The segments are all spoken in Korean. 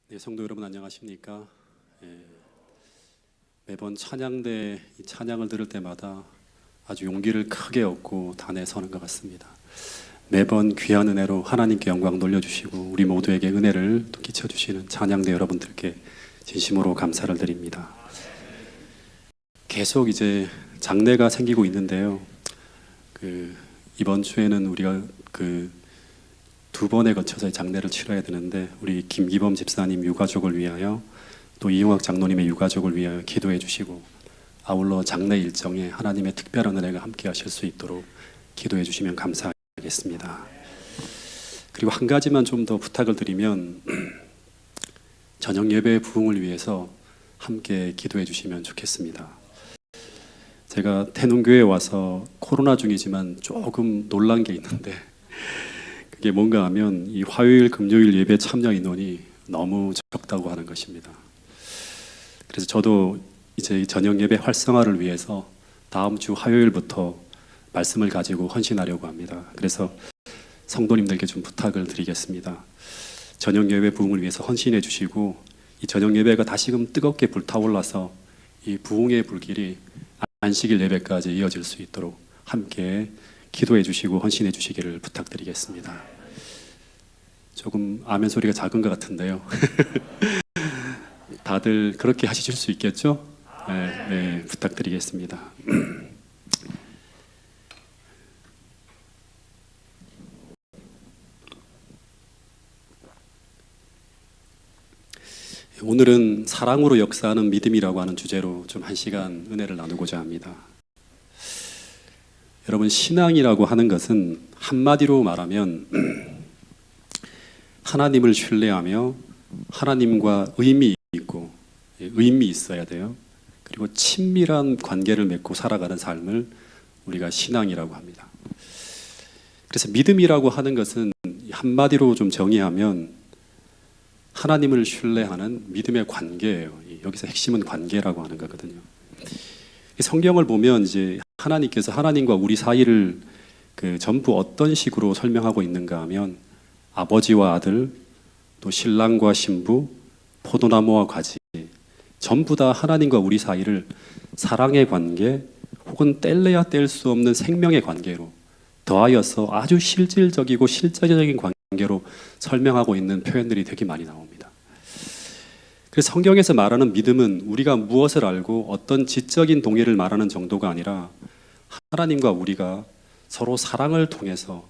네, 성도 여러분 안녕하십니까? 매번 찬양대 이 찬양을 들을 때마다 아주 용기를 크게 얻고 단에 서는 것 같습니다. 매번 귀한 은혜로 하나님께 영광 돌려주시고 우리 모두에게 은혜를 또 끼쳐주시는 찬양대 여러분들께 진심으로 감사를 드립니다. 계속 이제 장례가 생기고 있는데요. 이번 주에는 우리가 두 번에 거쳐서 장례를 치러야 되는데 우리 김기범 집사님 유가족을 위하여 또 이용학 장로님의 유가족을 위하여 기도해 주시고 아울러 장례 일정에 하나님의 특별한 은혜가 함께 하실 수 있도록 기도해 주시면 감사하겠습니다. 그리고 한 가지만 좀 더 부탁을 드리면 저녁 예배의 부흥을 위해서 함께 기도해 주시면 좋겠습니다. 제가 태능교회에 와서 코로나 중이지만 조금 놀란 게 있는데 그게 뭔가 하면 이 화요일 금요일 예배 참여 인원이 너무 적다고 하는 것입니다. 그래서 저도 이제 저녁 예배 활성화를 위해서 다음 주 화요일부터 말씀을 가지고 헌신하려고 합니다. 그래서 성도님들께 좀 부탁을 드리겠습니다. 저녁 예배 부흥을 위해서 헌신해 주시고 이 저녁 예배가 다시금 뜨겁게 불타올라서 이 부흥의 불길이 안식일 예배까지 이어질 수 있도록 함께 기도해 주시고 헌신해 주시기를 부탁드리겠습니다. 조금 아멘 소리가 작은 것 같은데요. 다들 그렇게 하실 수 있겠죠? 네, 부탁드리겠습니다. 오늘은 사랑으로 역사하는 믿음이라고 하는 주제로 좀 한 시간 은혜를 나누고자 합니다. 여러분, 신앙이라고 하는 것은 한마디로 말하면 하나님을 신뢰하며 하나님과 의미 있고 의미 있어야 돼요. 그리고 친밀한 관계를 맺고 살아가는 삶을 우리가 신앙이라고 합니다. 그래서 믿음이라고 하는 것은 한마디로 좀 정의하면 하나님을 신뢰하는 믿음의 관계예요. 여기서 핵심은 관계라고 하는 거거든요. 성경을 보면 이제 하나님께서 하나님과 우리 사이를 전부 어떤 식으로 설명하고 있는가 하면 아버지와 아들, 또 신랑과 신부, 포도나무와 가지 전부 다 하나님과 우리 사이를 사랑의 관계 혹은 뗄래야 뗄 수 없는 생명의 관계로 더하여서 아주 실질적이고 실제적인 관계로 설명하고 있는 표현들이 되게 많이 나옵니다. 그래서 성경에서 말하는 믿음은 우리가 무엇을 알고 어떤 지적인 동의를 말하는 정도가 아니라 하나님과 우리가 서로 사랑을 통해서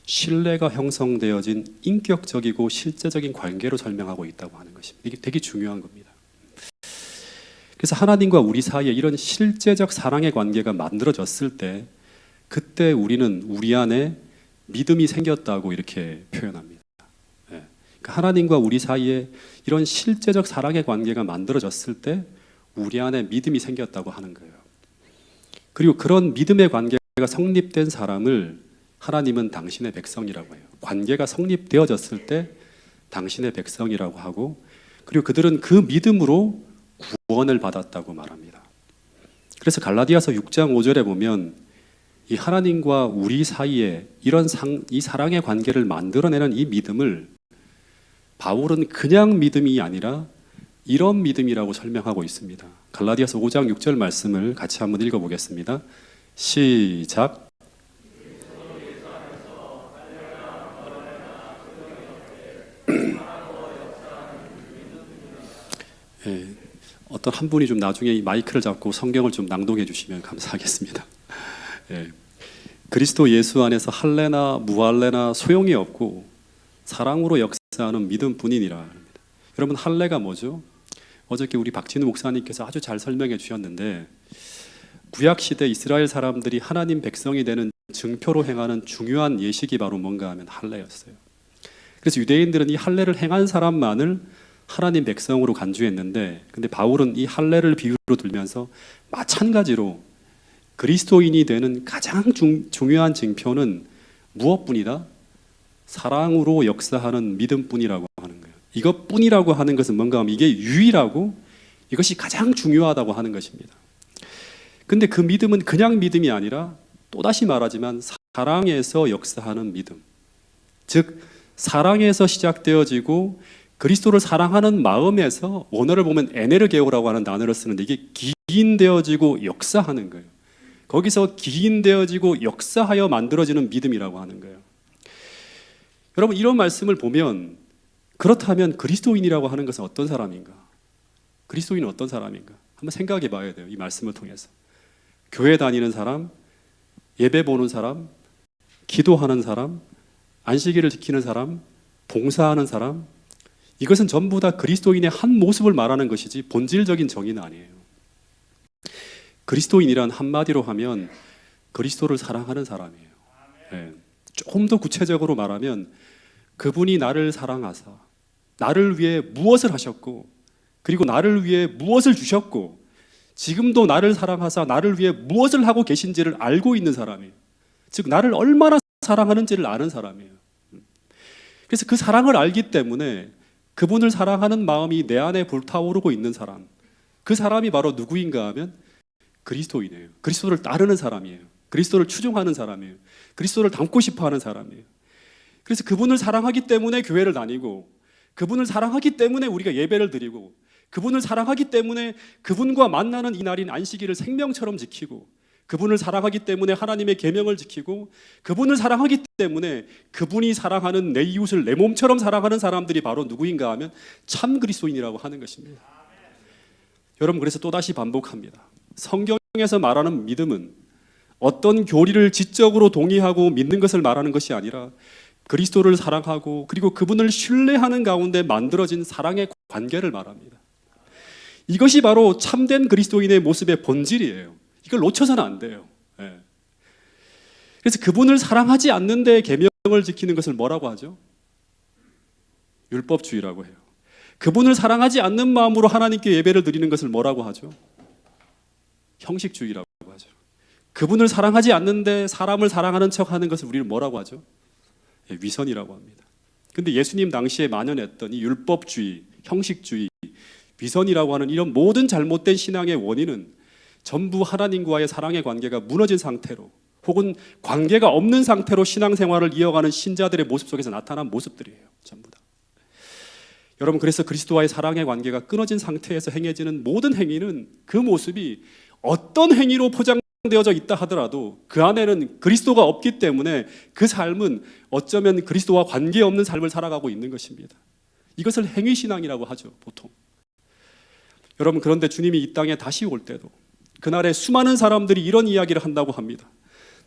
신뢰가 형성되어진 인격적이고 실제적인 관계로 설명하고 있다고 하는 것입니다. 이게 되게 중요한 겁니다. 그래서 하나님과 우리 사이에 이런 실제적 사랑의 관계가 만들어졌을 때 그때 우리는 우리 안에 믿음이 생겼다고 이렇게 표현합니다. 하나님과 우리 사이에 이런 실제적 사랑의 관계가 만들어졌을 때 우리 안에 믿음이 생겼다고 하는 거예요. 그리고 그런 믿음의 관계가 성립된 사람을 하나님은 당신의 백성이라고 해요. 관계가 성립되어졌을 때 당신의 백성이라고 하고, 그리고 그들은 그 믿음으로 구원을 받았다고 말합니다. 그래서 갈라디아서 6장 5절에 보면 이 하나님과 우리 사이에 이런 이 사랑의 관계를 만들어내는 이 믿음을 바울은 그냥 믿음이 아니라 이런 믿음이라고 설명하고 있습니다. 갈라디아서 5장 6절 말씀을 같이 한번 읽어보겠습니다. 시작. 어떤 한 분이 좀 나중에 이 마이크를 잡고 성경을 좀 낭독해 주시면 감사하겠습니다. 그리스도 예수 안에서 할례나 무할례나 소용이 없고 사랑으로 역사하는 믿음뿐이니라 합니다. 여러분, 할례가 뭐죠? 어저께 우리 박진우 목사님께서 아주 잘 설명해 주셨는데 구약시대 이스라엘 사람들이 하나님 백성이 되는 증표로 행하는 중요한 예식이 바로 뭔가 하면 할례였어요. 그래서 유대인들은 이 할례를 행한 사람만을 하나님 백성으로 간주했는데, 근데 바울은 이 할례를 비유로 들면서 마찬가지로 그리스도인이 되는 가장 중요한 증표는 무엇뿐이다? 사랑으로 역사하는 믿음뿐이라고 하는 거예요. 이것뿐이라고 하는 것은 뭔가 하면 이게 유일하고 이것이 가장 중요하다고 하는 것입니다. 근데 그 믿음은 그냥 믿음이 아니라 또다시 말하지만 사랑에서 역사하는 믿음, 즉 사랑에서 시작되어지고 그리스도를 사랑하는 마음에서 원어를 보면 에네르게오라고 하는 단어를 쓰는데 이게 기인되어지고 역사하는 거예요. 거기서 기인되어지고 역사하여 만들어지는 믿음이라고 하는 거예요. 여러분 이런 말씀을 보면 그렇다면 그리스도인이라고 하는 것은 어떤 사람인가? 그리스도인은 어떤 사람인가? 한번 생각해 봐야 돼요. 이 말씀을 통해서. 교회 다니는 사람, 예배 보는 사람, 기도하는 사람, 안식일을 지키는 사람, 봉사하는 사람, 이것은 전부 다 그리스도인의 한 모습을 말하는 것이지 본질적인 정의는 아니에요. 그리스도인이란 한마디로 하면 그리스도를 사랑하는 사람이에요. 네. 조금 더 구체적으로 말하면 그분이 나를 사랑하사 나를 위해 무엇을 하셨고 그리고 나를 위해 무엇을 주셨고 지금도 나를 사랑하사 나를 위해 무엇을 하고 계신지를 알고 있는 사람이에요. 즉 나를 얼마나 사랑하는지를 아는 사람이에요. 그래서 그 사랑을 알기 때문에 그분을 사랑하는 마음이 내 안에 불타오르고 있는 사람, 그 사람이 바로 누구인가 하면 그리스도인이에요. 그리스도를 따르는 사람이에요. 그리스도를 추종하는 사람이에요. 그리스도를 닮고 싶어하는 사람이에요. 그래서 그분을 사랑하기 때문에 교회를 다니고 그분을 사랑하기 때문에 우리가 예배를 드리고 그분을 사랑하기 때문에 그분과 만나는 이 날인 안식일을 생명처럼 지키고 그분을 사랑하기 때문에 하나님의 계명을 지키고 그분을 사랑하기 때문에 그분이 사랑하는 내 이웃을 내 몸처럼 사랑하는 사람들이 바로 누구인가 하면 참 그리스도인이라고 하는 것입니다. 여러분 그래서 또다시 반복합니다. 성경에서 말하는 믿음은 어떤 교리를 지적으로 동의하고 믿는 것을 말하는 것이 아니라 그리스도를 사랑하고 그리고 그분을 신뢰하는 가운데 만들어진 사랑의 관계를 말합니다. 이것이 바로 참된 그리스도인의 모습의 본질이에요. 이걸 놓쳐서는 안 돼요. 네. 그래서 그분을 사랑하지 않는데 계명을 지키는 것을 뭐라고 하죠? 율법주의라고 해요. 그분을 사랑하지 않는 마음으로 하나님께 예배를 드리는 것을 뭐라고 하죠? 형식주의라고 하죠. 그분을 사랑하지 않는데 사람을 사랑하는 척하는 것을 우리는 뭐라고 하죠? 위선이라고 합니다. 근데 예수님 당시에 만연했던 이 율법주의, 형식주의, 위선이라고 하는 이런 모든 잘못된 신앙의 원인은 전부 하나님과의 사랑의 관계가 무너진 상태로 혹은 관계가 없는 상태로 신앙생활을 이어가는 신자들의 모습 속에서 나타난 모습들이에요. 전부 다. 여러분 그래서 그리스도와의 사랑의 관계가 끊어진 상태에서 행해지는 모든 행위는 그 모습이 어떤 행위로 포장되어져 있다 하더라도 그 안에는 그리스도가 없기 때문에 그 삶은 어쩌면 그리스도와 관계없는 삶을 살아가고 있는 것입니다. 이것을 행위신앙이라고 하죠. 보통. 여러분 그런데 주님이 이 땅에 다시 올 때도 그날에 수많은 사람들이 이런 이야기를 한다고 합니다.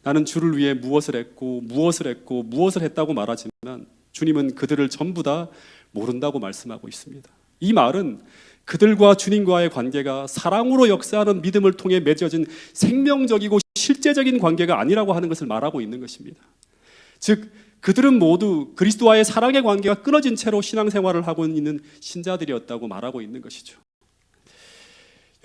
나는 주를 위해 무엇을 했고 무엇을 했고 무엇을 했다고 말하지만 주님은 그들을 전부 다 모른다고 말씀하고 있습니다. 이 말은 그들과 주님과의 관계가 사랑으로 역사하는 믿음을 통해 맺어진 생명적이고 실제적인 관계가 아니라고 하는 것을 말하고 있는 것입니다. 즉 그들은 모두 그리스도와의 사랑의 관계가 끊어진 채로 신앙생활을 하고 있는 신자들이었다고 말하고 있는 것이죠.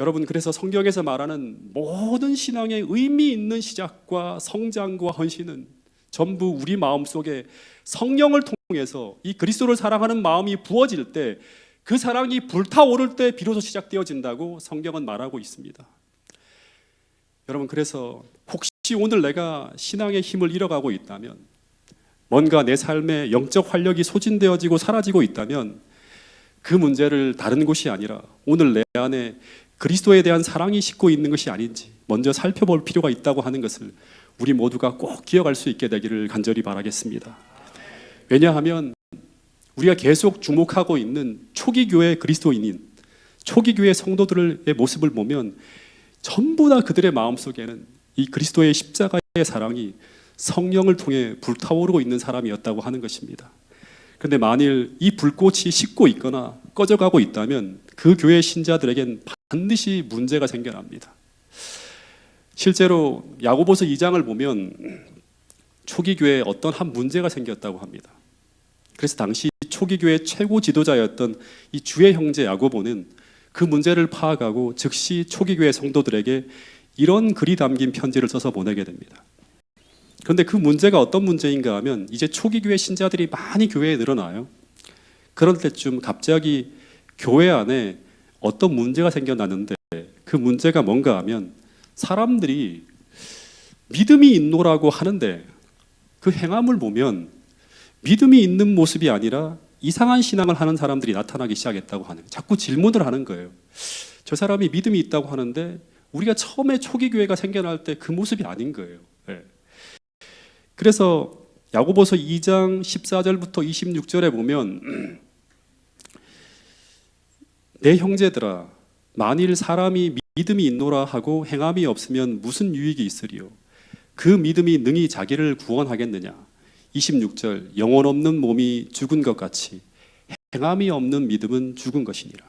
여러분 그래서 성경에서 말하는 모든 신앙의 의미 있는 시작과 성장과 헌신은 전부 우리 마음속에 성령을 통해서 이 그리스도를 사랑하는 마음이 부어질 때 그 사랑이 불타오를 때 비로소 시작되어진다고 성경은 말하고 있습니다. 여러분 그래서 혹시 오늘 내가 신앙의 힘을 잃어가고 있다면 뭔가 내 삶에 영적 활력이 소진되어지고 사라지고 있다면 그 문제를 다른 곳이 아니라 오늘 내 안에 그리스도에 대한 사랑이 싣고 있는 것이 아닌지 먼저 살펴볼 필요가 있다고 하는 것을 우리 모두가 꼭 기억할 수 있게 되기를 간절히 바라겠습니다. 왜냐하면 우리가 계속 주목하고 있는 초기 교회 그리스도인인 초기 교회 성도들의 모습을 보면 전부 다 그들의 마음속에는 이 그리스도의 십자가의 사랑이 성령을 통해 불타오르고 있는 사람이었다고 하는 것입니다. 그런데 만일 이 불꽃이 식고 있거나 꺼져가고 있다면 그 교회 신자들에겐 반드시 문제가 생겨납니다. 실제로 야고보서 2장을 보면 초기 교회에 어떤 한 문제가 생겼다고 합니다. 그래서 당시 초기 교회 최고 지도자였던 이 주의 형제 야고보는 그 문제를 파악하고 즉시 초기 교회 성도들에게 이런 글이 담긴 편지를 써서 보내게 됩니다. 그런데 그 문제가 어떤 문제인가 하면 이제 초기 교회 신자들이 많이 교회에 늘어나요. 그럴 때쯤 갑자기 교회 안에 어떤 문제가 생겨나는데 그 문제가 뭔가 하면 사람들이 믿음이 있노라고 하는데 그 행함을 보면 믿음이 있는 모습이 아니라 이상한 신앙을 하는 사람들이 나타나기 시작했다고 하는 거예요. 자꾸 질문을 하는 거예요. 저 사람이 믿음이 있다고 하는데 우리가 처음에 초기 교회가 생겨날 때 그 모습이 아닌 거예요. 네. 그래서 야고보서 2장 14절부터 26절에 보면 내 형제들아 만일 사람이 믿음이 있노라 하고 행함이 없으면 무슨 유익이 있으리요 그 믿음이 능히 자기를 구원하겠느냐 26절 영혼 없는 몸이 죽은 것 같이 행함이 없는 믿음은 죽은 것이니라.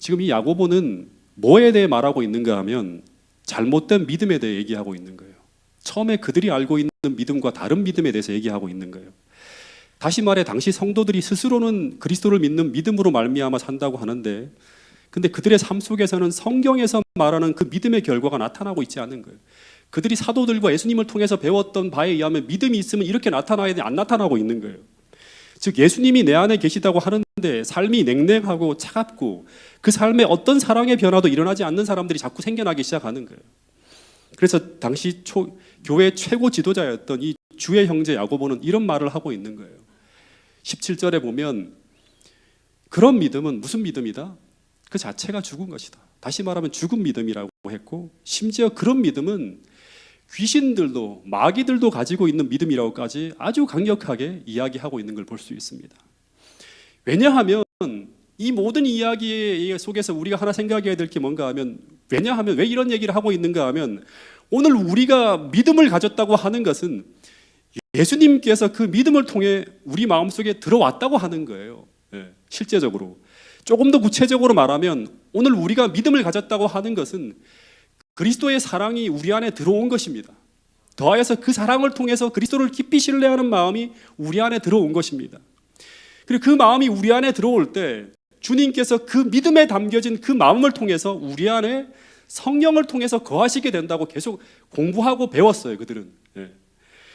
지금 이 야고보는 뭐에 대해 말하고 있는가 하면 잘못된 믿음에 대해 얘기하고 있는 거예요. 처음에 그들이 알고 있는 믿음과 다른 믿음에 대해서 얘기하고 있는 거예요. 다시 말해 당시 성도들이 스스로는 그리스도를 믿는 믿음으로 말미암아 산다고 하는데 근데 그들의 삶 속에서는 성경에서 말하는 그 믿음의 결과가 나타나고 있지 않은 거예요. 그들이 사도들과 예수님을 통해서 배웠던 바에 의하면 믿음이 있으면 이렇게 나타나야 되는데 안 나타나고 있는 거예요. 즉 예수님이 내 안에 계시다고 하는데 삶이 냉랭하고 차갑고 그 삶에 어떤 사랑의 변화도 일어나지 않는 사람들이 자꾸 생겨나기 시작하는 거예요. 그래서 당시 교회 최고 지도자였던 이 주의 형제 야고보는 이런 말을 하고 있는 거예요. 17절에 보면 그런 믿음은 무슨 믿음이다? 그 자체가 죽은 것이다. 다시 말하면 죽은 믿음이라고 했고 심지어 그런 믿음은 귀신들도 마귀들도 가지고 있는 믿음이라고까지 아주 강력하게 이야기하고 있는 걸 볼 수 있습니다. 왜냐하면 이 모든 이야기 속에서 우리가 하나 생각해야 될 게 뭔가 하면 왜냐하면 왜 이런 얘기를 하고 있는가 하면 오늘 우리가 믿음을 가졌다고 하는 것은 예수님께서 그 믿음을 통해 우리 마음속에 들어왔다고 하는 거예요. 실제적으로 조금 더 구체적으로 말하면 오늘 우리가 믿음을 가졌다고 하는 것은 그리스도의 사랑이 우리 안에 들어온 것입니다. 더하여서 그 사랑을 통해서 그리스도를 깊이 신뢰하는 마음이 우리 안에 들어온 것입니다. 그리고 그 마음이 우리 안에 들어올 때 주님께서 그 믿음에 담겨진 그 마음을 통해서 우리 안에 성령을 통해서 거하시게 된다고 계속 공부하고 배웠어요. 그들은.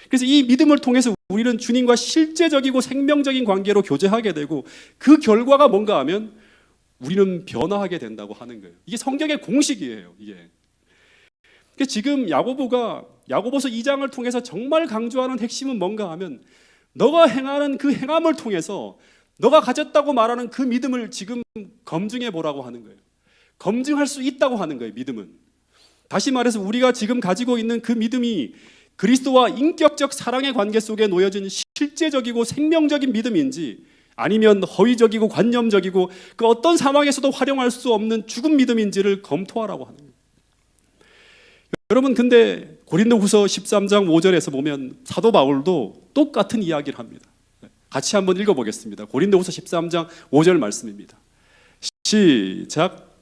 그래서 이 믿음을 통해서 우리는 주님과 실제적이고 생명적인 관계로 교제하게 되고 그 결과가 뭔가 하면 우리는 변화하게 된다고 하는 거예요. 이게 성경의 공식이에요. 이게. 지금 야고보서 2장을 통해서 정말 강조하는 핵심은 뭔가 하면 너가 행하는 그 행함을 통해서 너가 가졌다고 말하는 그 믿음을 지금 검증해 보라고 하는 거예요. 검증할 수 있다고 하는 거예요. 믿음은. 다시 말해서 우리가 지금 가지고 있는 그 믿음이 그리스도와 인격적 사랑의 관계 속에 놓여진 실제적이고 생명적인 믿음인지 아니면 허위적이고 관념적이고 그 어떤 상황에서도 활용할 수 없는 죽은 믿음인지를 검토하라고 하는 거예요. 여러분 근데 고린도후서 13장 5절에서 보면 사도 바울도 똑같은 이야기를 합니다. 같이 한번 읽어보겠습니다. 고린도후서 13장 5절 말씀입니다. 시작.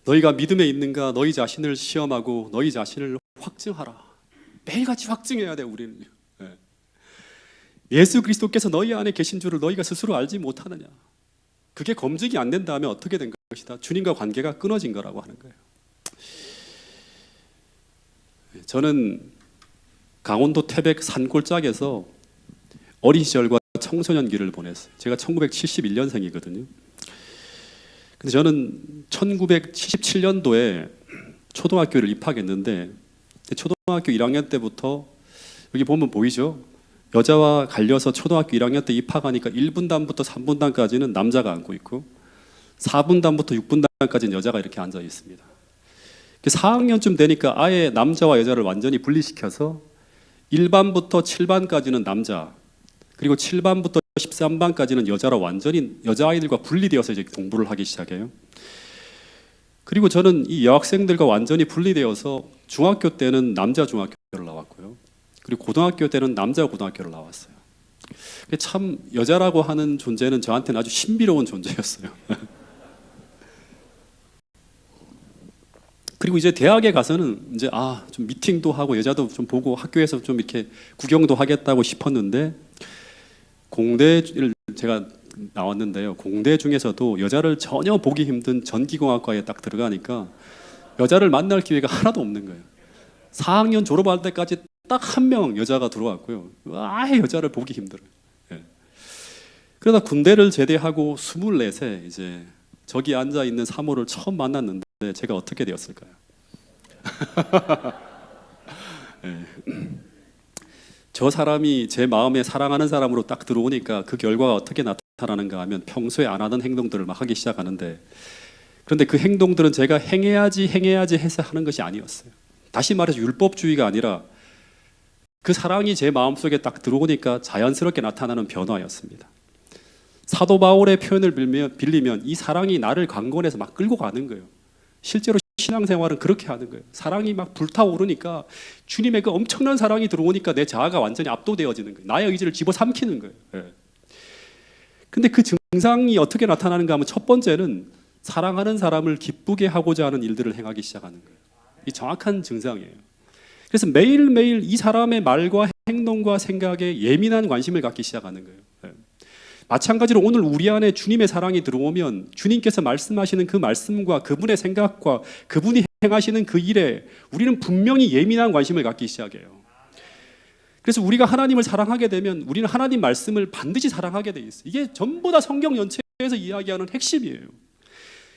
너희가 믿음에 있는가 너희 자신을 시험하고 너희 자신을 확증하라. 매일같이 확증해야 돼 우리는. 예수 그리스도께서 너희 안에 계신 줄을 너희가 스스로 알지 못하느냐. 그게 검증이 안 된다면 어떻게 된 것이다. 주님과 관계가 끊어진 거라고 하는 거예요. 저는 강원도 태백 산골짜기에서 어린 시절과 청소년기를 보냈어요. 제가 1971년생이거든요. 근데 저는 1977년도에 초등학교를 입학했는데 초등학교 1학년 때부터 여기 보면 보이죠? 여자와 갈려서 초등학교 1학년 때 입학하니까 1분단부터 3분단까지는 남자가 앉고 있고 4분단부터 6분단까지는 여자가 이렇게 앉아 있습니다. 4학년쯤 되니까 아예 남자와 여자를 완전히 분리시켜서 1반부터 7반까지는 남자, 그리고 7반부터 13반까지는 여자로 완전히 여자아이들과 분리되어서 이제 공부를 하기 시작해요. 그리고 저는 이 여학생들과 완전히 분리되어서 중학교 때는 남자 중학교를 나왔고요. 그리고 고등학교 때는 남자 고등학교를 나왔어요. 참 여자라고 하는 존재는 저한테는 아주 신비로운 존재였어요. 그리고 이제 대학에 가서는 이제 좀 미팅도 하고 여자도 좀 보고 학교에서 좀 이렇게 구경도 하겠다고 싶었는데 공대를 제가 나왔는데요. 공대 중에서도 여자를 전혀 보기 힘든 전기공학과에 딱 들어가니까 여자를 만날 기회가 하나도 없는 거예요. 4학년 졸업할 때까지 딱 한 명 여자가 들어왔고요. 아예 여자를 보기 힘들어요. 그러다 군대를 제대하고 24세 이제 저기 앉아 있는 사모를 처음 만났는데 제가 어떻게 되었을까요? 네. 저 사람이 제 마음에 사랑하는 사람으로 딱 들어오니까 그 결과가 어떻게 나타나는가 하면 평소에 안 하던 행동들을 막 하기 시작하는데, 그런데 그 행동들은 제가 행해야지 해서 하는 것이 아니었어요. 다시 말해서 율법주의가 아니라 그 사랑이 제 마음속에 딱 들어오니까 자연스럽게 나타나는 변화였습니다. 사도 바울의 표현을 빌리면 이 사랑이 나를 강권해서 막 끌고 가는 거예요. 실제로 신앙생활은 그렇게 하는 거예요. 사랑이 막 불타오르니까 주님의 그 엄청난 사랑이 들어오니까 내 자아가 완전히 압도되어지는 거예요. 나의 의지를 집어삼키는 거예요. 근데 그 증상이 어떻게 나타나는가 하면 첫 번째는 사랑하는 사람을 기쁘게 하고자 하는 일들을 행하기 시작하는 거예요. 이 정확한 증상이에요. 그래서 매일매일 이 사람의 말과 행동과 생각에 예민한 관심을 갖기 시작하는 거예요. 마찬가지로 오늘 우리 안에 주님의 사랑이 들어오면 주님께서 말씀하시는 그 말씀과 그분의 생각과 그분이 행하시는 그 일에 우리는 분명히 예민한 관심을 갖기 시작해요. 그래서 우리가 하나님을 사랑하게 되면 우리는 하나님 말씀을 반드시 사랑하게 돼 있어요. 이게 전부 다 성경 연체에서 이야기하는 핵심이에요.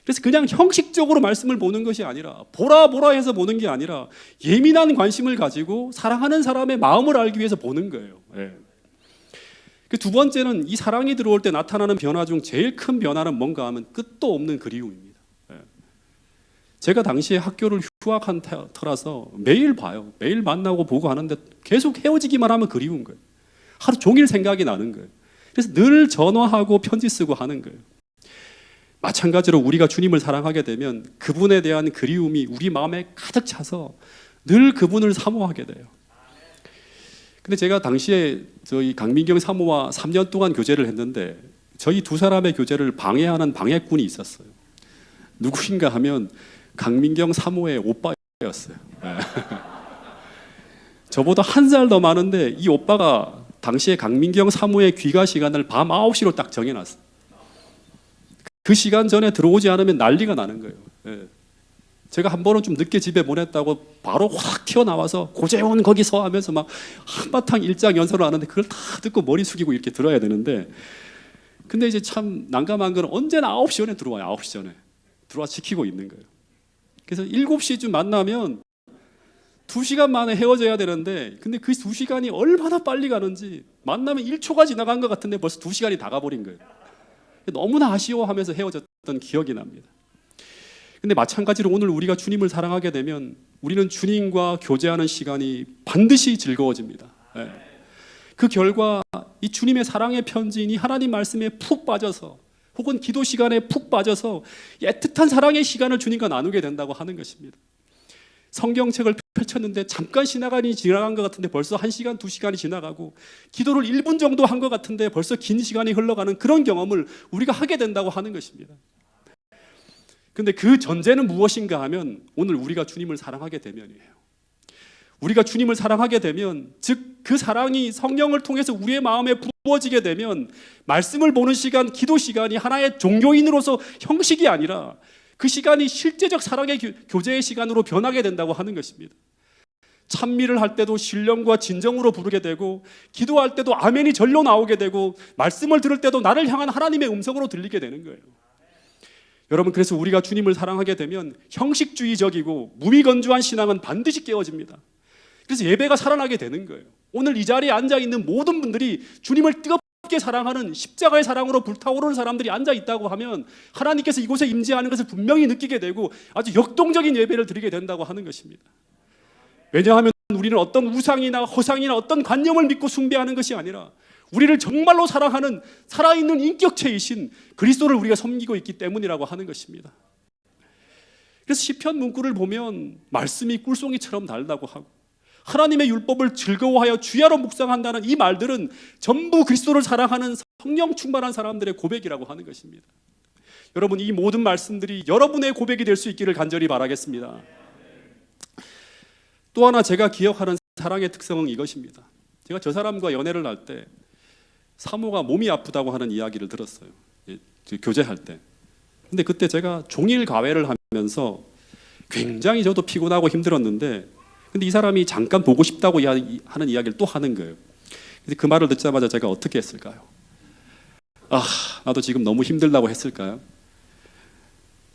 그래서 그냥 형식적으로 말씀을 보는 것이 아니라 보라 해서 보는 게 아니라 예민한 관심을 가지고 사랑하는 사람의 마음을 알기 위해서 보는 거예요. 그 두 번째는 이 사랑이 들어올 때 나타나는 변화 중 제일 큰 변화는 뭔가 하면 끝도 없는 그리움입니다. 제가 당시에 학교를 휴학한 터라서 매일 봐요. 매일 만나고 보고 하는데 계속 헤어지기만 하면 그리운 거예요. 하루 종일 생각이 나는 거예요. 그래서 늘 전화하고 편지 쓰고 하는 거예요. 마찬가지로 우리가 주님을 사랑하게 되면 그분에 대한 그리움이 우리 마음에 가득 차서 늘 그분을 사모하게 돼요. 근데 제가 당시에 저희 강민경 사모와 3년 동안 교제를 했는데 저희 두 사람의 교제를 방해하는 방해꾼이 있었어요. 누구인가 하면 강민경 사모의 오빠였어요. 저보다 한 살 더 많은데 이 오빠가 당시에 강민경 사모의 귀가 시간을 밤 9시로 딱 정해놨어요. 그 시간 전에 들어오지 않으면 난리가 나는 거예요. 제가 한 번은 좀 늦게 집에 보냈다고 바로 확 튀어나와서 고재원 거기서 하면서 막 한바탕 일장연설을 하는데 그걸 다 듣고 머리 숙이고 이렇게 들어야 되는데, 근데 이제 참 난감한 건 언제나 9시 전에 들어와요. 9시 전에 들어와 지키고 있는 거예요. 그래서 7시쯤 만나면 2시간 만에 헤어져야 되는데, 근데 그 2시간이 얼마나 빨리 가는지 만나면 1초가 지나간 것 같은데 벌써 2시간이 다 가버린 거예요. 너무나 아쉬워하면서 헤어졌던 기억이 납니다. 근데 마찬가지로 오늘 우리가 주님을 사랑하게 되면 우리는 주님과 교제하는 시간이 반드시 즐거워집니다. 그 결과 이 주님의 사랑의 편지인 이 하나님 말씀에 푹 빠져서 혹은 기도 시간에 푹 빠져서 애틋한 사랑의 시간을 주님과 나누게 된다고 하는 것입니다. 성경책을 펼쳤는데 잠깐 지나간 것 같은데 벌써 1시간, 2시간이 지나가고, 기도를 1분 정도 한 것 같은데 벌써 긴 시간이 흘러가는 그런 경험을 우리가 하게 된다고 하는 것입니다. 근데 그 전제는 무엇인가 하면 오늘 우리가 주님을 사랑하게 되면이에요. 우리가 주님을 사랑하게 되면, 즉 그 사랑이 성령을 통해서 우리의 마음에 부어지게 되면 말씀을 보는 시간, 기도 시간이 하나의 종교인으로서 형식이 아니라 그 시간이 실제적 사랑의 교제의 시간으로 변하게 된다고 하는 것입니다. 찬미를 할 때도 신령과 진정으로 부르게 되고, 기도할 때도 아멘이 절로 나오게 되고, 말씀을 들을 때도 나를 향한 하나님의 음성으로 들리게 되는 거예요. 여러분, 그래서 우리가 주님을 사랑하게 되면 형식주의적이고 무미건조한 신앙은 반드시 깨어집니다. 그래서 예배가 살아나게 되는 거예요. 오늘 이 자리에 앉아있는 모든 분들이 주님을 뜨겁게 사랑하는 십자가의 사랑으로 불타오르는 사람들이 앉아있다고 하면 하나님께서 이곳에 임재하는 것을 분명히 느끼게 되고 아주 역동적인 예배를 드리게 된다고 하는 것입니다. 왜냐하면 우리는 어떤 우상이나 허상이나 어떤 관념을 믿고 숭배하는 것이 아니라 우리를 정말로 사랑하는 살아있는 인격체이신 그리스도를 우리가 섬기고 있기 때문이라고 하는 것입니다. 그래서 시편 문구를 보면 말씀이 꿀송이처럼 달다고 하고 하나님의 율법을 즐거워하여 주야로 묵상한다는 이 말들은 전부 그리스도를 사랑하는 성령 충만한 사람들의 고백이라고 하는 것입니다. 여러분, 이 모든 말씀들이 여러분의 고백이 될 수 있기를 간절히 바라겠습니다. 또 하나 제가 기억하는 사랑의 특성은 이것입니다. 제가 저 사람과 연애를 할 때 사모가 몸이 아프다고 하는 이야기를 들었어요. 교제할 때. 근데 그때 제가 종일 과외를 하면서 굉장히 저도 피곤하고 힘들었는데, 근데 이 사람이 잠깐 보고 싶다고 하는 이야기를 또 하는 거예요. 근데 그 말을 듣자마자 제가 어떻게 했을까요? 나도 지금 너무 힘들다고 했을까요?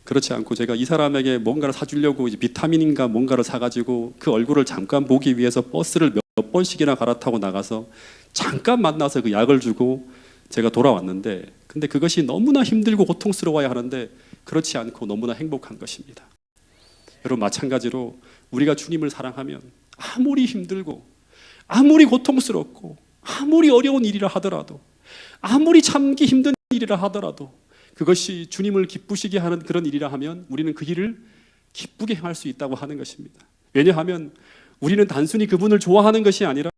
그렇지 않고 제가 이 사람에게 뭔가를 사주려고 이제 비타민인가 뭔가를 사가지고 그 얼굴을 잠깐 보기 위해서 버스를 몇 번씩이나 갈아타고 나가서 잠깐 만나서 그 약을 주고 제가 돌아왔는데, 근데 그것이 너무나 힘들고 고통스러워야 하는데 그렇지 않고 너무나 행복한 것입니다. 여러분, 마찬가지로 우리가 주님을 사랑하면 아무리 힘들고 아무리 고통스럽고 아무리 어려운 일이라 하더라도, 아무리 참기 힘든 일이라 하더라도, 그것이 주님을 기쁘시게 하는 그런 일이라 하면 우리는 그 일을 기쁘게 행할 수 있다고 하는 것입니다. 왜냐하면 우리는 단순히 그분을 좋아하는 것이 아니라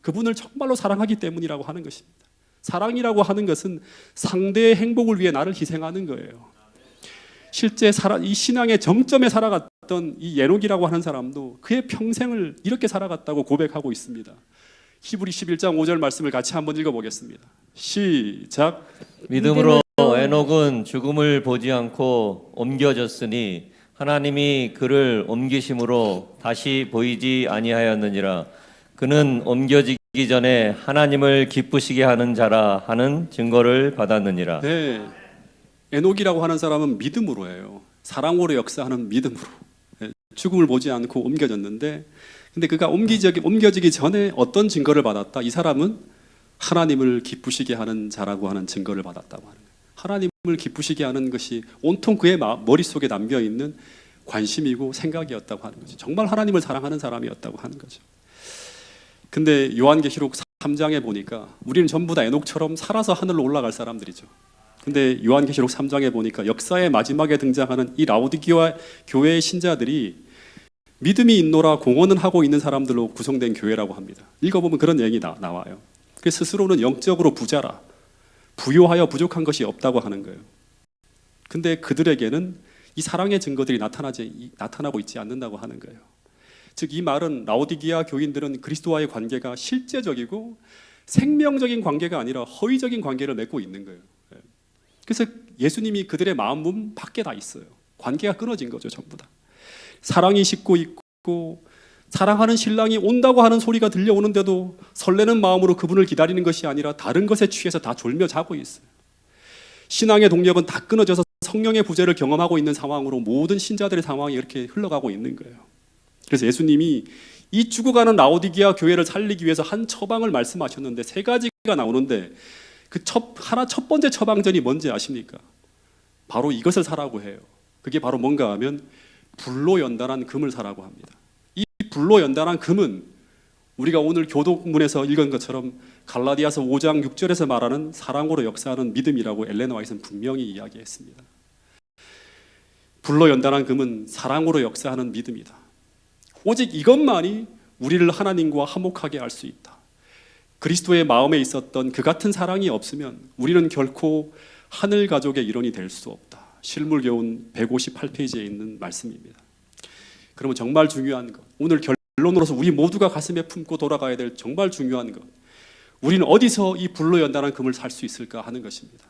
그분을 정말로 사랑하기 때문이라고 하는 것입니다. 사랑이라고 하는 것은 상대의 행복을 위해 나를 희생하는 거예요. 실제 이 신앙의 정점에 살아갔던 이 에녹이라고 하는 사람도 그의 평생을 이렇게 살아갔다고 고백하고 있습니다. 히브리 11장 5절 말씀을 같이 한번 읽어보겠습니다. 시작. 믿음으로 에녹은 죽음을 보지 않고 옮겨졌으니 하나님이 그를 옮기심으로 다시 보이지 아니하였느니라. 그는 옮겨지기 전에 하나님을 기쁘시게 하는 자라 하는 증거를 받았느니라. 네, 에녹이라고 하는 사람은 믿음으로 해요. 사랑으로 역사하는 믿음으로. 죽음을 보지 않고 옮겨졌는데, 근데 그가 옮겨지기 전에 어떤 증거를 받았다? 이 사람은 하나님을 기쁘시게 하는 자라고 하는 증거를 받았다고 하는 거예요. 하나님을 기쁘시게 하는 것이 온통 그의 머릿속에 담겨있는 관심이고 생각이었다고 하는 거죠. 정말 하나님을 사랑하는 사람이었다고 하는 거죠. 근데 요한계시록 3장에 보니까 우리는 전부 다 에녹처럼 살아서 하늘로 올라갈 사람들이죠. 근데 요한계시록 3장에 보니까 역사의 마지막에 등장하는 이 라오디게아 교회의 신자들이 믿음이 있노라 공언은 하고 있는 사람들로 구성된 교회라고 합니다. 읽어보면 그런 내용이 나와요. 그래서 스스로는 영적으로 부자라, 부요하여 부족한 것이 없다고 하는 거예요. 근데 그들에게는 이 사랑의 증거들이 나타나고 있지 않는다고 하는 거예요. 즉, 이 말은 라오디게아 교인들은 그리스도와의 관계가 실제적이고 생명적인 관계가 아니라 허위적인 관계를 맺고 있는 거예요. 그래서 예수님이 그들의 마음 밖에 다 있어요. 관계가 끊어진 거죠, 전부 다. 사랑이 싣고 있고 사랑하는 신랑이 온다고 하는 소리가 들려오는데도 설레는 마음으로 그분을 기다리는 것이 아니라 다른 것에 취해서 다 졸며 자고 있어요. 신앙의 동력은 다 끊어져서 성령의 부재를 경험하고 있는 상황으로 모든 신자들의 상황이 이렇게 흘러가고 있는 거예요. 그래서 예수님이 이 죽어가는 라오디게아 교회를 살리기 위해서 한 처방을 말씀하셨는데 세 가지가 나오는데 그 첫 번째 처방전이 뭔지 아십니까? 바로 이것을 사라고 해요. 그게 바로 뭔가 하면 불로 연단한 금을 사라고 합니다. 이 불로 연단한 금은 우리가 오늘 교독문에서 읽은 것처럼 갈라디아서 5장 6절에서 말하는 사랑으로 역사하는 믿음이라고 엘렌 화이트는 분명히 이야기했습니다. 불로 연단한 금은 사랑으로 역사하는 믿음이다. 오직 이것만이 우리를 하나님과 화목하게 할 수 있다. 그리스도의 마음에 있었던 그 같은 사랑이 없으면 우리는 결코 하늘 가족의 일원이 될 수 없다. 실물교훈 158페이지에 있는 말씀입니다. 그러면 정말 중요한 것, 오늘 결론으로서 우리 모두가 가슴에 품고 돌아가야 될 정말 중요한 것, 우리는 어디서 이 불로 연단한 금을 살 수 있을까 하는 것입니다.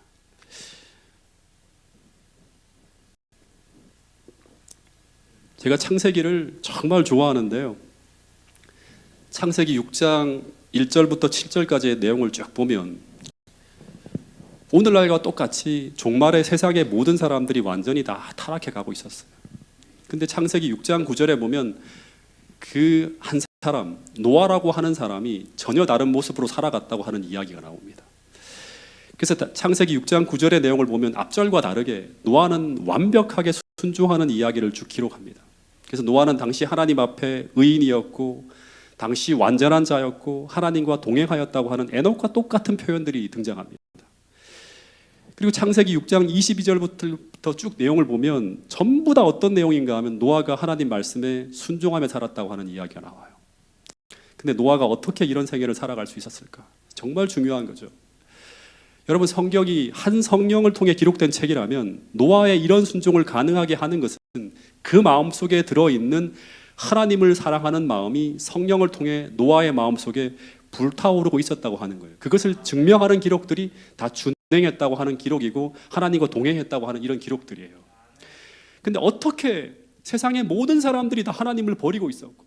제가 창세기를 정말 좋아하는데요, 창세기 6장 1절부터 7절까지의 내용을 쭉 보면 오늘날과 똑같이 종말의 세상의 모든 사람들이 완전히 다 타락해 가고 있었어요. 근데 창세기 6장 9절에 보면 그 한 사람, 노아라고 하는 사람이 전혀 다른 모습으로 살아갔다고 하는 이야기가 나옵니다. 그래서 창세기 6장 9절의 내용을 보면 앞절과 다르게 노아는 완벽하게 순종하는 이야기를 쭉 기록합니다. 그래서 노아는 당시 하나님 앞에 의인이었고 당시 완전한 자였고 하나님과 동행하였다고 하는 에녹과 똑같은 표현들이 등장합니다. 그리고 창세기 6장 22절부터 쭉 내용을 보면 전부 다 어떤 내용인가 하면 노아가 하나님 말씀에 순종하며 살았다고 하는 이야기가 나와요. 근데 노아가 어떻게 이런 생애를 살아갈 수 있었을까? 정말 중요한 거죠. 여러분, 성경이 한 성령을 통해 기록된 책이라면 노아의 이런 순종을 가능하게 하는 것은 그 마음속에 들어있는 하나님을 사랑하는 마음이 성령을 통해 노아의 마음속에 불타오르고 있었다고 하는 거예요. 그것을 증명하는 기록들이 다 준행했다고 하는 기록이고 하나님과 동행했다고 하는 이런 기록들이에요. 근데 어떻게 세상의 모든 사람들이 다 하나님을 버리고 있었고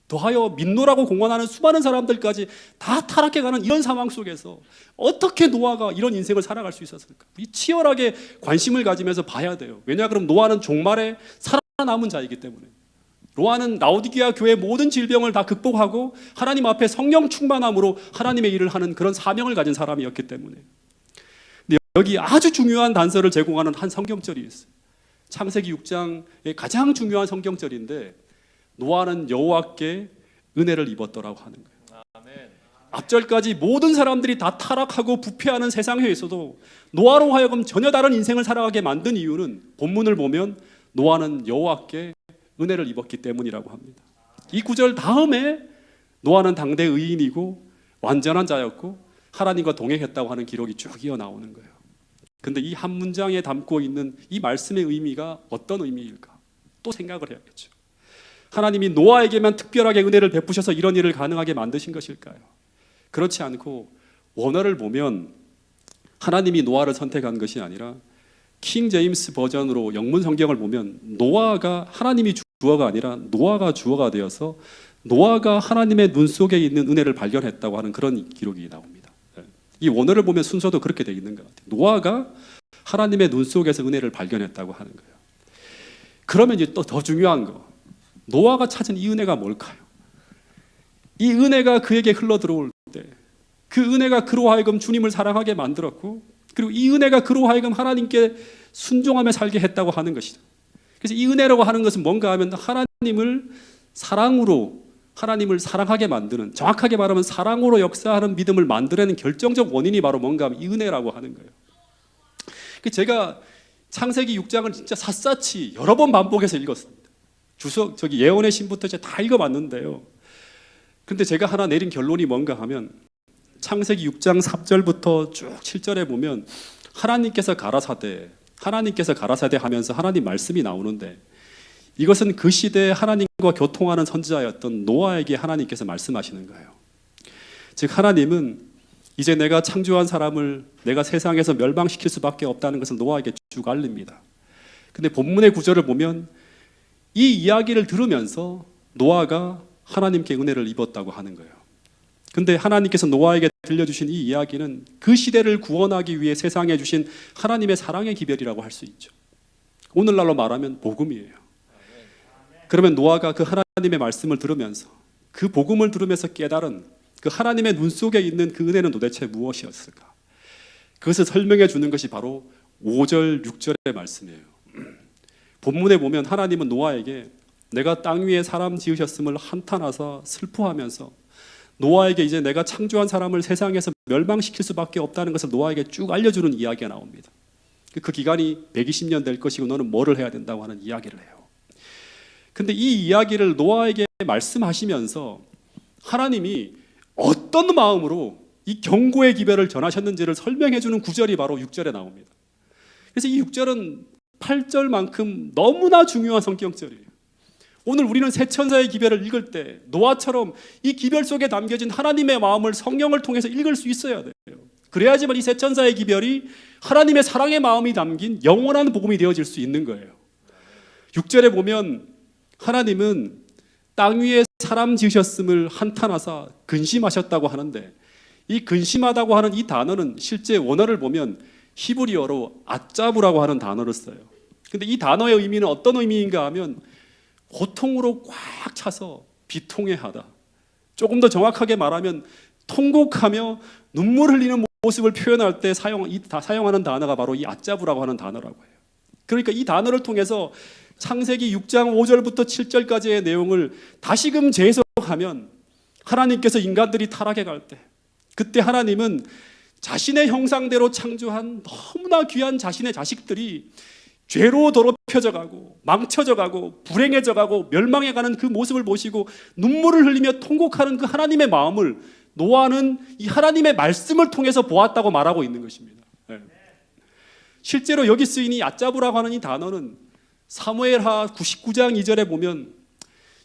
더하여 민노라고 공언하는 수많은 사람들까지 다 타락해가는 이런 상황 속에서 어떻게 노아가 이런 인생을 살아갈 수 있었을까? 이 치열하게 관심을 가지면서 봐야 돼요. 왜냐 그럼 노아는 종말에 살아남은 자이기 때문에. 노아는 라오디게아 교회의 모든 질병을 다 극복하고 하나님 앞에 성령 충만함으로 하나님의 일을 하는 그런 사명을 가진 사람이었기 때문에. 근데 여기 아주 중요한 단서를 제공하는 한 성경절이 있어요. 창세기 6장의 가장 중요한 성경절인데 노아는 여호와께 은혜를 입었더라고 하는 거예요. 아멘. 앞절까지 모든 사람들이 다 타락하고 부패하는 세상에 있어도 노아로 하여금 전혀 다른 인생을 살아가게 만든 이유는 본문을 보면 노아는 여호와께 은혜를 입었기 때문이라고 합니다. 이 구절 다음에 노아는 당대 의인이고 완전한 자였고 하나님과 동행했다고 하는 기록이 쭉 이어나오는 거예요. 근데 이 한 문장에 담고 있는 이 말씀의 의미가 어떤 의미일까? 또 생각을 해야겠죠. 하나님이 노아에게만 특별하게 은혜를 베푸셔서 이런 일을 가능하게 만드신 것일까요? 그렇지 않고 원어를 보면 하나님이 노아를 선택한 것이 아니라 킹 제임스 버전으로 영문 성경을 보면 노아가 하나님이 주어가 아니라 노아가 주어가 되어서 노아가 하나님의 눈 속에 있는 은혜를 발견했다고 하는 그런 기록이 나옵니다. 이 원어를 보면 순서도 그렇게 되어 있는 것 같아요. 노아가 하나님의 눈 속에서 은혜를 발견했다고 하는 거예요. 그러면 이제 또 더 중요한 거, 노아가 찾은 이 은혜가 뭘까요? 이 은혜가 그에게 흘러 들어올 때 그 은혜가 그로 하여금 주님을 사랑하게 만들었고 그리고 이 은혜가 그로 하여금 하나님께 순종하며 살게 했다고 하는 것이죠. 그래서 이 은혜라고 하는 것은 뭔가 하면 하나님을 사랑으로 하나님을 사랑하게 만드는, 정확하게 말하면 사랑으로 역사하는 믿음을 만들어내는 결정적 원인이 바로 뭔가 하면 이 은혜라고 하는 거예요. 제가 창세기 6장을 진짜 샅샅이 여러 번 반복해서 읽었습니다. 예언의 신부터 이제 다 읽어봤는데요. 근데 제가 하나 내린 결론이 뭔가 하면 창세기 6장 3절부터 쭉 7절에 보면 하나님께서 가라사대 하면서 하나님 말씀이 나오는데 이것은 그 시대에 하나님과 교통하는 선지자였던 노아에게 하나님께서 말씀하시는 거예요. 즉 하나님은 이제 내가 창조한 사람을 내가 세상에서 멸망시킬 수밖에 없다는 것을 노아에게 쭉 알립니다. 근데 본문의 구절을 보면 이 이야기를 들으면서 노아가 하나님께 은혜를 입었다고 하는 거예요. 근데 하나님께서 노아에게 들려주신 이 이야기는 그 시대를 구원하기 위해 세상에 주신 하나님의 사랑의 기별이라고 할 수 있죠. 오늘날로 말하면 복음이에요. 그러면 노아가 그 하나님의 말씀을 들으면서 그 복음을 들으면서 깨달은 그 하나님의 눈 속에 있는 그 은혜는 도대체 무엇이었을까? 그것을 설명해 주는 것이 바로 5절, 6절의 말씀이에요. 본문에 보면 하나님은 노아에게 내가 땅 위에 사람 지으셨음을 한탄하사 슬퍼하면서 노아에게 이제 내가 창조한 사람을 세상에서 멸망시킬 수밖에 없다는 것을 노아에게 쭉 알려주는 이야기가 나옵니다. 그 기간이 120년 될 것이고 너는 뭐를 해야 된다고 하는 이야기를 해요. 근데 이 이야기를 노아에게 말씀하시면서 하나님이 어떤 마음으로 이 경고의 기별을 전하셨는지를 설명해 주는 구절이 바로 6절에 나옵니다. 그래서 이 6절은 8절만큼 너무나 중요한 성경절이에요. 오늘 우리는 새 천사의 기별을 읽을 때 노아처럼 이 기별 속에 담겨진 하나님의 마음을 성령을 통해서 읽을 수 있어야 돼요. 그래야지만 이 새 천사의 기별이 하나님의 사랑의 마음이 담긴 영원한 복음이 되어질 수 있는 거예요. 6절에 보면 하나님은 땅 위에 사람 지으셨음을 한탄하사 근심하셨다고 하는데 이 근심하다고 하는 이 단어는 실제 원어를 보면 히브리어로 아짜부라고 하는 단어를 써요. 근데 이 단어의 의미는 어떤 의미인가 하면 고통으로 꽉 차서 비통해하다. 조금 더 정확하게 말하면 통곡하며 눈물 흘리는 모습을 표현할 때 사용하는 단어가 바로 이 아짜부라고 하는 단어라고 해요. 그러니까 이 단어를 통해서 창세기 6장 5절부터 7절까지의 내용을 다시금 재해석하면 하나님께서 인간들이 타락해 갈 때 그때 하나님은 자신의 형상대로 창조한 너무나 귀한 자신의 자식들이 죄로 더럽혀져 가고 망쳐져 가고 불행해져 가고 멸망해 가는 그 모습을 보시고 눈물을 흘리며 통곡하는 그 하나님의 마음을 노아는 이 하나님의 말씀을 통해서 보았다고 말하고 있는 것입니다. 실제로 여기 쓰인 이 아짜부라고 하는 이 단어는 사무엘하 99장 2절에 보면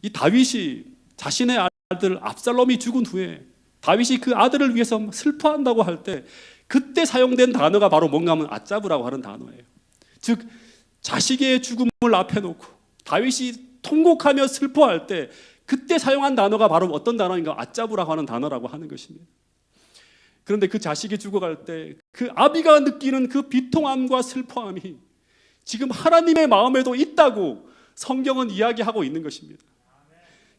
이 다윗이 자신의 아들 압살롬이 죽은 후에 다윗이 그 아들을 위해서 슬퍼한다고 할 때 그때 사용된 단어가 바로 뭔가 하면 아짜부라고 하는 단어예요. 즉 자식의 죽음을 앞에 놓고 다윗이 통곡하며 슬퍼할 때 그때 사용한 단어가 바로 어떤 단어인가? 아짜부라고 하는 단어라고 하는 것입니다. 그런데 그 자식이 죽어갈 때 그 아비가 느끼는 그 비통함과 슬퍼함이 지금 하나님의 마음에도 있다고 성경은 이야기하고 있는 것입니다.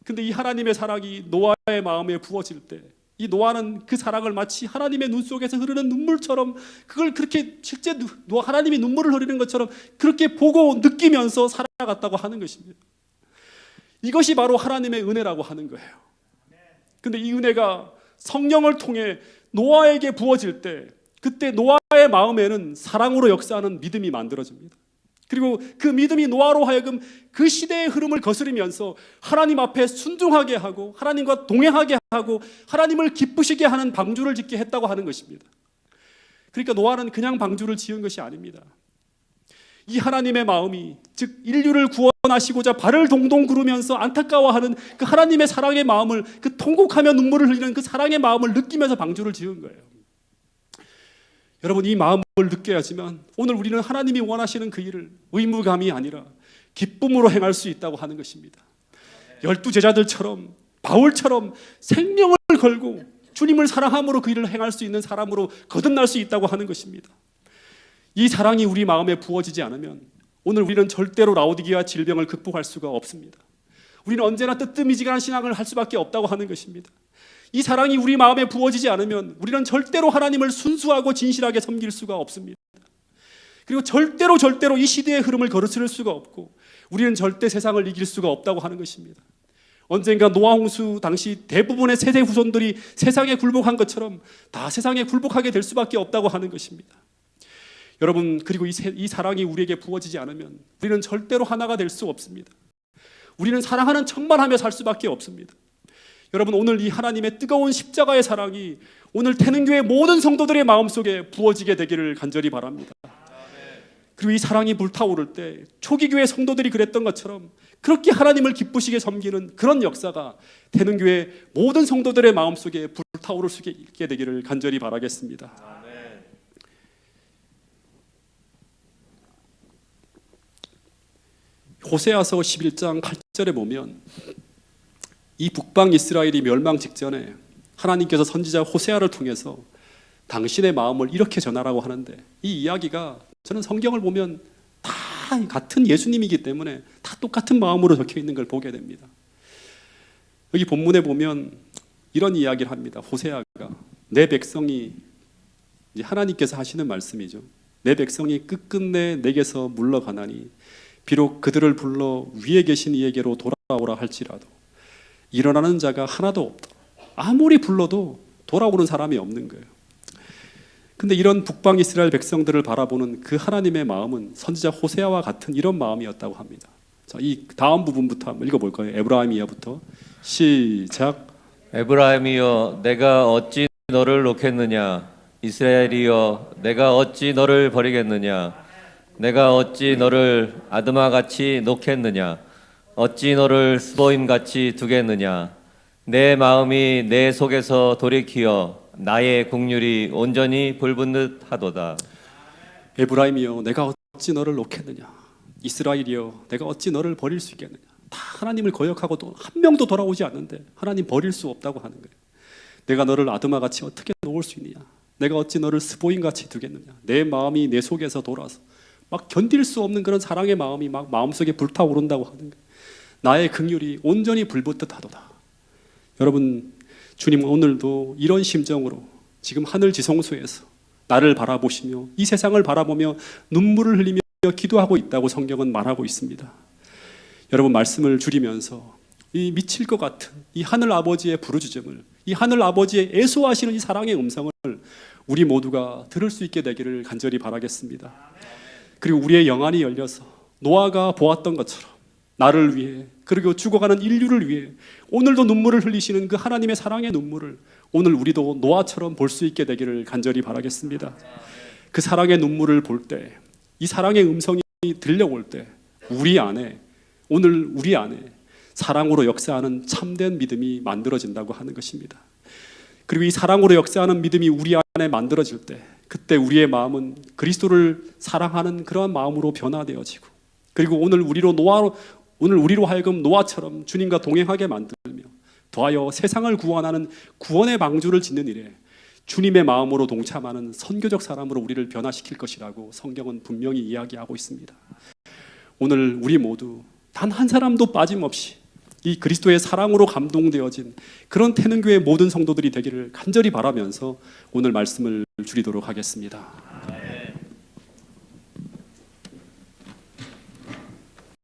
근데 이 하나님의 사랑이 노아의 마음에 부어질 때 이 노아는 그 사랑을 마치 하나님의 눈 속에서 흐르는 눈물처럼 그걸 그렇게 실제 하나님이 눈물을 흘리는 것처럼 그렇게 보고 느끼면서 살아갔다고 하는 것입니다. 이것이 바로 하나님의 은혜라고 하는 거예요. 근데 이 은혜가 성령을 통해 노아에게 부어질 때 그때 노아의 마음에는 사랑으로 역사하는 믿음이 만들어집니다. 그리고 그 믿음이 노아로 하여금 그 시대의 흐름을 거스르면서 하나님 앞에 순종하게 하고 하나님과 동행하게 하고 하나님을 기쁘시게 하는 방주를 짓게 했다고 하는 것입니다. 그러니까 노아는 그냥 방주를 지은 것이 아닙니다. 이 하나님의 마음이, 즉 인류를 구원하시고자 발을 동동 구르면서 안타까워하는 그 하나님의 사랑의 마음을, 그 통곡하며 눈물을 흘리는 그 사랑의 마음을 느끼면서 방주를 지은 거예요. 여러분, 이 마음을 느껴야지만 오늘 우리는 하나님이 원하시는 그 일을 의무감이 아니라 기쁨으로 행할 수 있다고 하는 것입니다. 12 제자들처럼 바울처럼 생명을 걸고 주님을 사랑함으로 그 일을 행할 수 있는 사람으로 거듭날 수 있다고 하는 것입니다. 이 사랑이 우리 마음에 부어지지 않으면 오늘 우리는 절대로 라오디게아 질병을 극복할 수가 없습니다. 우리는 언제나 뜨뜻미지근한 신앙을 할 수밖에 없다고 하는 것입니다. 이 사랑이 우리 마음에 부어지지 않으면 우리는 절대로 하나님을 순수하고 진실하게 섬길 수가 없습니다. 그리고 절대로 이 시대의 흐름을 거스를 수가 없고 우리는 절대 세상을 이길 수가 없다고 하는 것입니다. 언젠가 노아 홍수 당시 대부분의 세대 후손들이 세상에 굴복한 것처럼 다 세상에 굴복하게 될 수밖에 없다고 하는 것입니다. 여러분, 그리고 이 사랑이 우리에게 부어지지 않으면 우리는 절대로 하나가 될 수 없습니다. 우리는 사랑하는 척만 하며 살 수밖에 없습니다. 여러분, 오늘 이 하나님의 뜨거운 십자가의 사랑이 오늘 태능교회 모든 성도들의 마음속에 부어지게 되기를 간절히 바랍니다. 그리고 이 사랑이 불타오를 때 초기교회 성도들이 그랬던 것처럼 그렇게 하나님을 기쁘시게 섬기는 그런 역사가 태능교회 모든 성도들의 마음속에 불타오를 수 있게 되기를 간절히 바라겠습니다. 호세아서 11장 8절에 보면 이 북방 이스라엘이 멸망 직전에 하나님께서 선지자 호세아를 통해서 당신의 마음을 이렇게 전하라고 하는데 이 이야기가 저는 성경을 보면 다 같은 예수님이기 때문에 다 똑같은 마음으로 적혀 있는 걸 보게 됩니다. 여기 본문에 보면 이런 이야기를 합니다. 호세아가 내 백성이, 이제 하나님께서 하시는 말씀이죠. 내 백성이 끝끝내 내게서 물러가나니 비록 그들을 불러 위에 계신 이에게로 돌아오라 할지라도 일어나는 자가 하나도 없다. 아무리 불러도 돌아오는 사람이 없는 거예요. 근데 이런 북방 이스라엘 백성들을 바라보는 그 하나님의 마음은 선지자 호세아와 같은 이런 마음이었다고 합니다. 자, 이 다음 부분부터 한번 읽어볼 거예요. 에브라임이야부터 시작. 에브라임이여, 내가 어찌 너를 놓겠느냐? 이스라엘이여, 내가 어찌 너를 버리겠느냐? 내가 어찌 너를 아드마같이 놓겠느냐? 어찌 너를 스보임같이 두겠느냐? 내 마음이 내 속에서 돌이키어 나의 국률이 온전히 불붙듯 하도다. 에브라임이여, 내가 어찌 너를 놓겠느냐? 이스라엘이여, 내가 어찌 너를 버릴 수 있겠느냐? 다 하나님을 거역하고도 한 명도 돌아오지 않는데 하나님 버릴 수 없다고 하는 거예요. 내가 너를 아드마같이 어떻게 놓을 수 있느냐? 내가 어찌 너를 스보임같이 두겠느냐? 내 마음이 내 속에서 돌아서 막 견딜 수 없는 그런 사랑의 마음이 막 마음속에 불타오른다고 하는 거예요. 나의 긍휼이 온전히 불붙듯 하도다. 여러분, 주님은 오늘도 이런 심정으로 지금 하늘 지성소에서 나를 바라보시며 이 세상을 바라보며 눈물을 흘리며 기도하고 있다고 성경은 말하고 있습니다. 여러분, 말씀을 줄이면서 이 미칠 것 같은 이 하늘 아버지의 부르짖음을, 이 하늘 아버지의 애소하시는 이 사랑의 음성을 우리 모두가 들을 수 있게 되기를 간절히 바라겠습니다. 그리고 우리의 영안이 열려서 노아가 보았던 것처럼 나를 위해, 그리고 죽어가는 인류를 위해 오늘도 눈물을 흘리시는 그 하나님의 사랑의 눈물을 오늘 우리도 노아처럼 볼 수 있게 되기를 간절히 바라겠습니다. 그 사랑의 눈물을 볼 때, 이 사랑의 음성이 들려올 때 오늘 우리 안에 사랑으로 역사하는 참된 믿음이 만들어진다고 하는 것입니다. 그리고 이 사랑으로 역사하는 믿음이 우리 안에 만들어질 때 그때 우리의 마음은 그리스도를 사랑하는 그러한 마음으로 변화되어지고, 그리고 오늘 우리로 오늘 우리로 하여금 노아처럼 주님과 동행하게 만들며 더하여 세상을 구원하는 구원의 방주를 짓는 일에 주님의 마음으로 동참하는 선교적 사람으로 우리를 변화시킬 것이라고 성경은 분명히 이야기하고 있습니다. 오늘 우리 모두 단 한 사람도 빠짐없이 이 그리스도의 사랑으로 감동되어진 그런 태능교회 모든 성도들이 되기를 간절히 바라면서 오늘 말씀을 줄이도록 하겠습니다.